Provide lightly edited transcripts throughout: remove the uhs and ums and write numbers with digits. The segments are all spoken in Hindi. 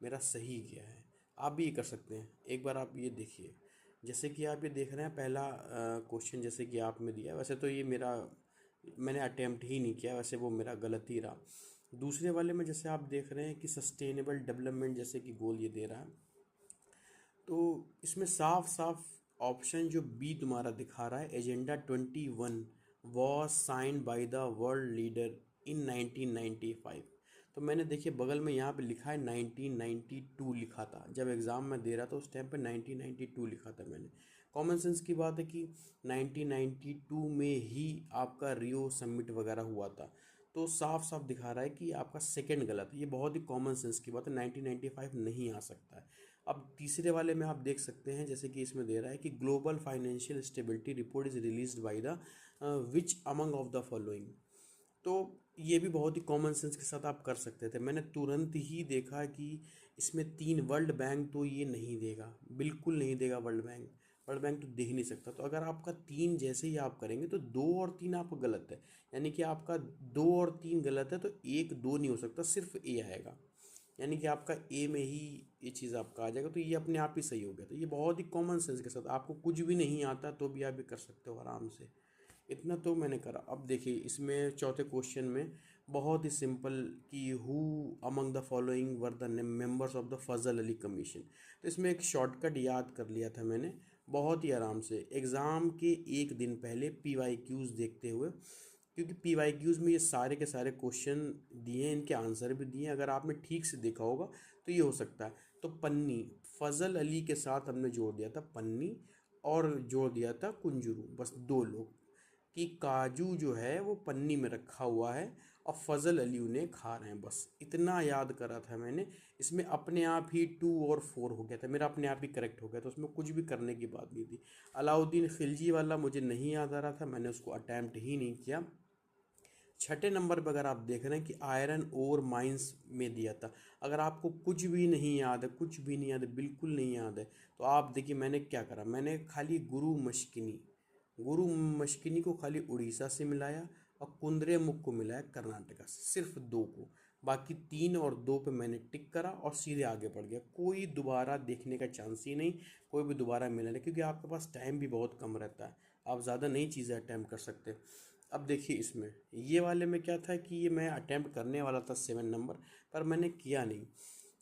मेरा सही क्या है। आप भी ये कर सकते हैं, एक बार आप ये देखिए। जैसे कि आप ये देख रहे हैं पहला क्वेश्चन जैसे कि आपने दिया, वैसे तो ये मेरा मैंने अटेम्प्ट ही नहीं किया, वैसे वो मेरा गलत ही रहा। दूसरे वाले में जैसे आप देख रहे हैं कि सस्टेनेबल डेवलपमेंट जैसे कि गोल ये दे रहा है, तो इसमें साफ साफ ऑप्शन जो बी तुम्हारा दिखा रहा है, agenda 21 was signed by the world leader in 1995। तो मैंने देखिए बगल में यहाँ पे लिखा है 1992 लिखा था, जब एग्ज़ाम में दे रहा था उस टाइम पे 1992 लिखा था मैंने। कॉमन सेंस की बात है कि 1992 में ही आपका रियो समिट वगैरह हुआ था। तो साफ साफ दिखा रहा है कि आपका सेकंड गलत है, ये बहुत ही कॉमन सेंस की बात है, 1995 नहीं आ सकता है। अब तीसरे वाले में आप देख सकते हैं जैसे कि इसमें दे रहा है कि global financial stability report is released by the which among of the following. तो ये भी बहुत ही कॉमन सेंस के साथ आप कर सकते थे। मैंने तुरंत ही देखा कि इसमें तीन, वर्ल्ड बैंक तो ये नहीं देगा, बिल्कुल नहीं देगा वर्ल्ड बैंक। वर्ल्ड बैंक तो दे ही नहीं सकता। तो अगर आपका तीन जैसे ही आप करेंगे तो दो और तीन आपका गलत है, यानी कि आपका दो और तीन गलत है, तो एक दो नहीं हो सकता, सिर्फ ए आएगा। यानी कि आपका ए में ही ये चीज़ आपका आ जाएगा, तो ये अपने आप ही सही हो गया। तो ये बहुत ही कॉमन सेंस के साथ, आपको कुछ भी नहीं आता तो भी आप ये कर सकते हो आराम से। इतना तो मैंने करा। अब देखिए इसमें चौथे क्वेश्चन में बहुत ही सिंपल कि who among the following were the members of the Fazal Ali commission. तो इसमें एक शॉर्टकट याद कर लिया था मैंने बहुत ही आराम से, एग्ज़ाम के एक दिन पहले PYQs देखते हुए, क्योंकि PYQs में ये सारे के सारे क्वेश्चन दिए हैं, इनके आंसर भी दिए हैं। अगर आपने ठीक से देखा होगा तो ये हो सकता है। तो पन्नी, फजल अली के साथ हमने जोड़ दिया था पन्नी, और जोड़ दिया था कुंजरू, बस दो लोग, कि काजू जो है वो पन्नी में रखा हुआ है और फजल अली उन्हें खा रहे हैं, बस इतना याद करा था मैंने। इसमें अपने आप ही 2 और 4 हो गया था मेरा, अपने आप ही करेक्ट हो गया था, उसमें कुछ भी करने की बात नहीं थी। अलाउद्दीन खिलजी वाला मुझे नहीं याद आ रहा था, मैंने उसको अटैम्प्ट ही नहीं किया। छठे नंबर पर अगर आप देख रहे हैं कि आयरन ओर माइंस में दिया था, अगर आपको कुछ भी नहीं याद है, कुछ भी नहीं याद है, बिल्कुल नहीं याद है, तो आप देखिए मैंने क्या करा, मैंने खाली गुरु मशकिनी को खाली उड़ीसा से मिलाया और कुंद्रेमुख को मिलाया कर्नाटका से, सिर्फ दो को। बाकी 3 और 2 पे मैंने टिक करा और सीधे आगे बढ़ गया, कोई दोबारा देखने का चांस ही नहीं, कोई भी दोबारा मिला नहीं, क्योंकि आपके पास टाइम भी बहुत कम रहता है, आप ज़्यादा नई चीज़ें अटैम्प्ट कर सकते। अब देखिए इसमें ये वाले में क्या था कि ये मैं अटैम्प्ट करने वाला था 7 नंबर, पर मैंने किया नहीं,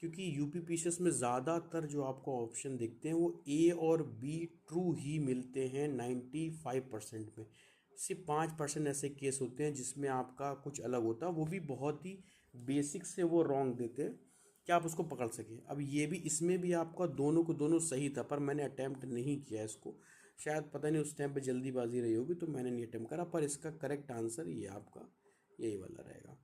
क्योंकि UP PCS में ज़्यादातर जो आपको ऑप्शन दिखते हैं वो ए और बी ट्रू ही मिलते हैं 95% में। सिर्फ 5% ऐसे केस होते हैं जिसमें आपका कुछ अलग होता है, वो भी बहुत ही बेसिक से वो रॉन्ग देते हैं कि आप उसको पकड़ सकें। अब ये भी, इसमें भी आपका दोनों को दोनों सही था, पर मैंने अटैम्प्ट नहीं किया इसको, शायद पता नहीं उस टाइम पे जल्दीबाजी रही होगी तो मैंने नहीं अटैम्प्ट करा। पर इसका करेक्ट आंसर ये आपका यही वाला रहेगा।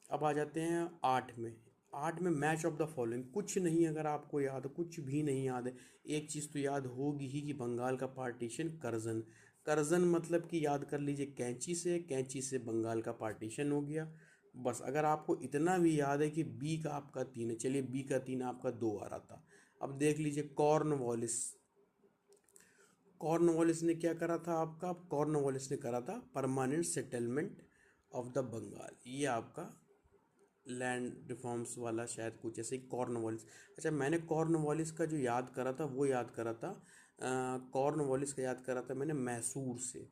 अब आ जाते हैं 8 में। 8 में मैच ऑफ द फॉलोइंग, कुछ नहीं, अगर आपको याद, कुछ भी नहीं याद है, एक चीज़ तो याद होगी ही कि बंगाल का पार्टीशन करजन। करजन मतलब कि याद कर लीजिए कैंची से बंगाल का पार्टीशन हो गया। बस अगर आपको इतना भी याद है कि बी का आपका 3 है, चलिए बी का 3 आपका 2 आ रहा था। अब देख लीजिए कॉर्नवालिस, कॉर्नवालिस ने क्या करा था आपका, कॉर्नवालिस ने करा था permanent settlement of the Bengal, ये आपका लैंड रिफॉर्म्स वाला शायद कुछ ऐसे ही कॉर्नवालिस। अच्छा, मैंने कॉर्नवालिस का जो याद करा था वो याद करा था, कॉर्नवालिस का याद करा था मैंने मैसूर से।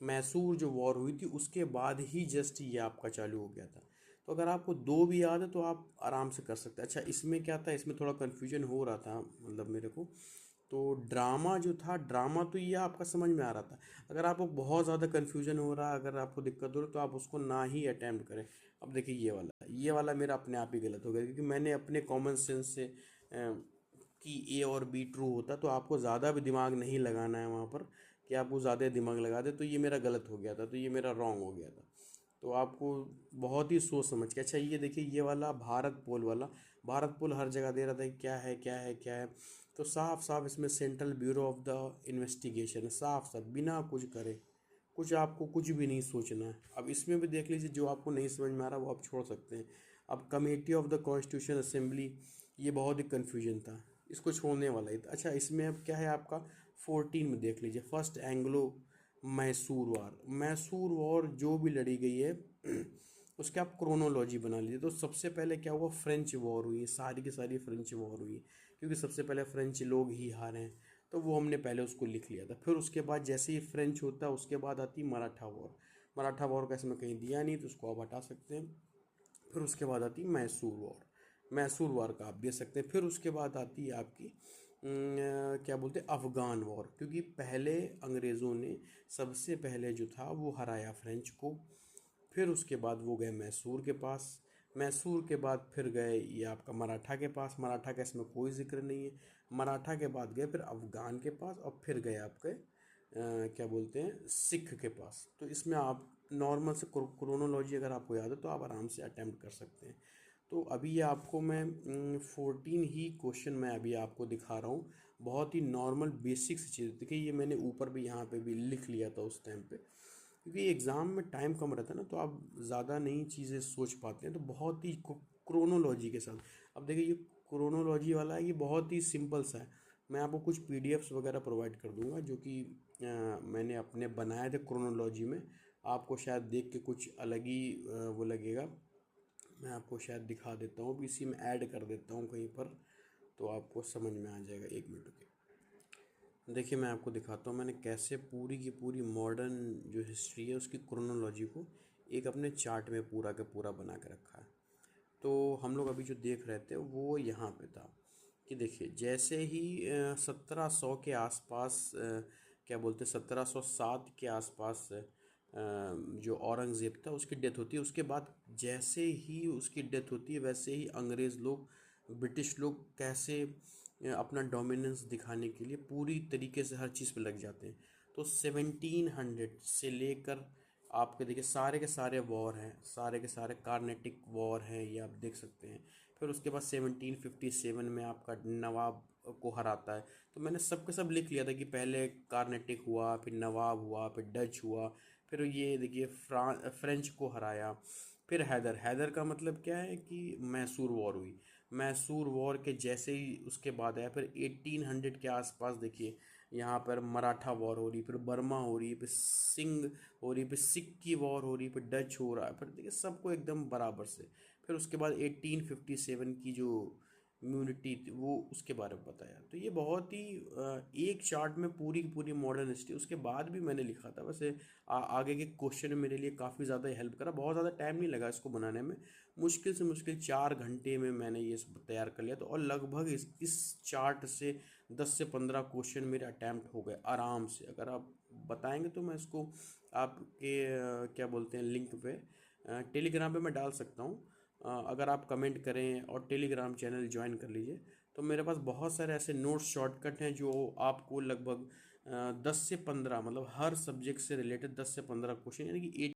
मैसूर जो वॉर हुई थी उसके बाद ही जस्ट ये आपका चालू हो गया था। तो अगर आपको दो भी याद है तो आप आराम से कर सकते हैं। अच्छा, इसमें क्या था, इसमें थोड़ा कन्फ्यूजन हो रहा था मतलब मेरे को। तो ड्रामा जो था, ड्रामा तो ये आपका समझ में आ रहा था। अगर आपको बहुत ज़्यादा कन्फ्यूजन हो रहा है, अगर आपको दिक्कत हो रही है, तो आप उसको ना ही अटैम्प्ट करें। अब देखिए ये वाला मेरा अपने आप ही गलत हो गया, क्योंकि मैंने अपने कॉमन सेंस से कि ए और बी ट्रू होता, तो आपको ज़्यादा भी दिमाग नहीं लगाना है वहाँ पर, कि आपको ज़्यादा दिमाग लगा दे, तो ये मेरा गलत हो गया था, तो ये मेरा रॉन्ग हो गया था। तो आपको बहुत ही सोच समझ के, अच्छा ये देखिए ये वाला भारत पोल वाला, भारत पोल हर जगह दे रहा था कि क्या है क्या है क्या है, तो साफ साफ इसमें central bureau of the investigation, साफ साफ बिना कुछ करे, कुछ आपको कुछ भी नहीं सोचना है। अब इसमें भी देख लीजिए, जो आपको नहीं समझ में आ रहा वो आप छोड़ सकते हैं। अब committee of the constitution assembly, ये बहुत ही कन्फ्यूजन था, इसको छोड़ने वाला ही था। अच्छा, इसमें अब क्या है आपका 14 में देख लीजिए, फर्स्ट एंग्लो मैसूर वार, मैसूर वॉर जो भी लड़ी गई है उसके आप क्रोनोलॉजी बना लीजिए। तो सबसे पहले क्या हुआ, फ्रेंच वॉर हुई, सारी की सारी फ्रेंच वॉर हुई, क्योंकि सबसे पहले फ्रेंच लोग ही हारे हैं, तो वो हमने पहले उसको लिख लिया था। फिर उसके बाद जैसे ही फ्रेंच होता है उसके बाद आती मराठा वॉर। मराठा वॉर का इसमें कहीं दिया नहीं तो उसको आप हटा सकते हैं। फिर उसके बाद आती मैसूर वॉर, मैसूर वॉर का आप दे सकते हैं। फिर उसके बाद आती है आपकी क्या बोलते हैं, अफ़गान वॉर, क्योंकि पहले अंग्रेज़ों ने सबसे पहले जो था वो हराया फ्रेंच को। फिर उसके बाद वो गए मैसूर के पास, मैसूर के बाद फिर गए ये आपका मराठा के पास, मराठा का इसमें कोई जिक्र नहीं है। मराठा के बाद गए फिर अफ़गान के पास, और फिर गए आपके क्या बोलते हैं, सिख के पास। तो इसमें आप नॉर्मल से क्रोनोलॉजी अगर आपको याद है तो आप आराम से अटेम्प्ट कर सकते हैं। तो अभी ये आपको मैं 14 ही क्वेश्चन मैं अभी आपको दिखा रहा हूँ, बहुत ही नॉर्मल बेसिक सी चीज़। देखिए ये मैंने ऊपर भी यहाँ पे भी लिख लिया था उस टाइम पे, क्योंकि एग्ज़ाम में टाइम कम रहता है ना, तो आप ज़्यादा नई चीज़ें सोच पाते हैं, तो बहुत ही क्रोनोलॉजी के साथ। अब देखिए ये क्रोनोलॉजी वाला है, ये बहुत ही सिंपल सा है। मैं आपको कुछ पीडीएफ्स वगैरह प्रोवाइड कर दूंगा जो कि मैंने अपने बनाए थे क्रोनोलॉजी में। आपको शायद देख के कुछ अलग ही वो लगेगा। मैं आपको शायद दिखा देता हूँ, इसी में ऐड कर देता हूँ कहीं पर, तो आपको समझ में आ जाएगा। एक मिनट के, देखिए मैं आपको दिखाता हूँ मैंने कैसे पूरी की पूरी मॉडर्न जो हिस्ट्री है उसकी क्रोनोलॉजी को एक अपने चार्ट में पूरा का पूरा बना के रखा है। तो हम लोग अभी जो देख रहे थे वो यहाँ पे था कि देखिए जैसे ही 1700 के आसपास क्या बोलते, 1707 के आसपास जो औरंगज़ेब था उसकी डेथ होती है। उसके बाद जैसे ही उसकी डेथ होती है वैसे ही अंग्रेज़ लोग, ब्रिटिश लोग कैसे अपना डोमिनेंस दिखाने के लिए पूरी तरीके से हर चीज़ पे लग जाते हैं। तो 1700 से लेकर आपके देखिए सारे के सारे वॉर हैं, सारे के सारे कार्नेटिक वॉर हैं, ये आप देख सकते हैं। फिर उसके बाद 1757 में आपका नवाब को हराता है। तो मैंने सब के सब लिख लिया था कि पहले कार्नेटिक हुआ, फिर नवाब हुआ, फिर डच हुआ, फिर ये देखिए फ्रेंच को हराया। फिर हैदर, हैदर का मतलब क्या है कि मैसूर वॉर हुई। मैसूर वॉर के जैसे ही उसके बाद आया फिर 1800 के आसपास देखिए यहाँ पर मराठा वॉर हो रही, फिर बर्मा हो रही, फिर सिंह हो रही, फिर सिख की वॉर हो रही, फिर डच हो रहा है, फिर देखिए सबको एकदम बराबर से। फिर उसके बाद 1857 की जो इम्यूनिटी थी वो उसके बारे में बताया। तो ये बहुत ही एक चार्ट में पूरी की पूरी मॉडर्न हिस्ट्री, उसके बाद भी मैंने लिखा था वैसे। आगे के क्वेश्चन मेरे लिए काफ़ी ज़्यादा हेल्प करा, बहुत ज़्यादा टाइम नहीं लगा इसको बनाने में। मुश्किल से मुश्किल 4 घंटे में मैंने ये सब तैयार कर लिया। तो और लगभग इस चार्ट से 10 से 15 क्वेश्चन मेरे अटैम्प्ट हो गए आराम से। अगर आप बताएंगे तो मैं इसको आपके क्या बोलते हैं लिंक पे टेलीग्राम पे मैं डाल सकता हूँ। अगर आप कमेंट करें और टेलीग्राम चैनल ज्वाइन कर लीजिए, तो मेरे पास बहुत सारे ऐसे नोट्स शॉर्टकट हैं जो आपको लगभग 10 से 15 मतलब हर सब्जेक्ट से रिलेटेड 10 से 15 क्वेश्चन यानी कि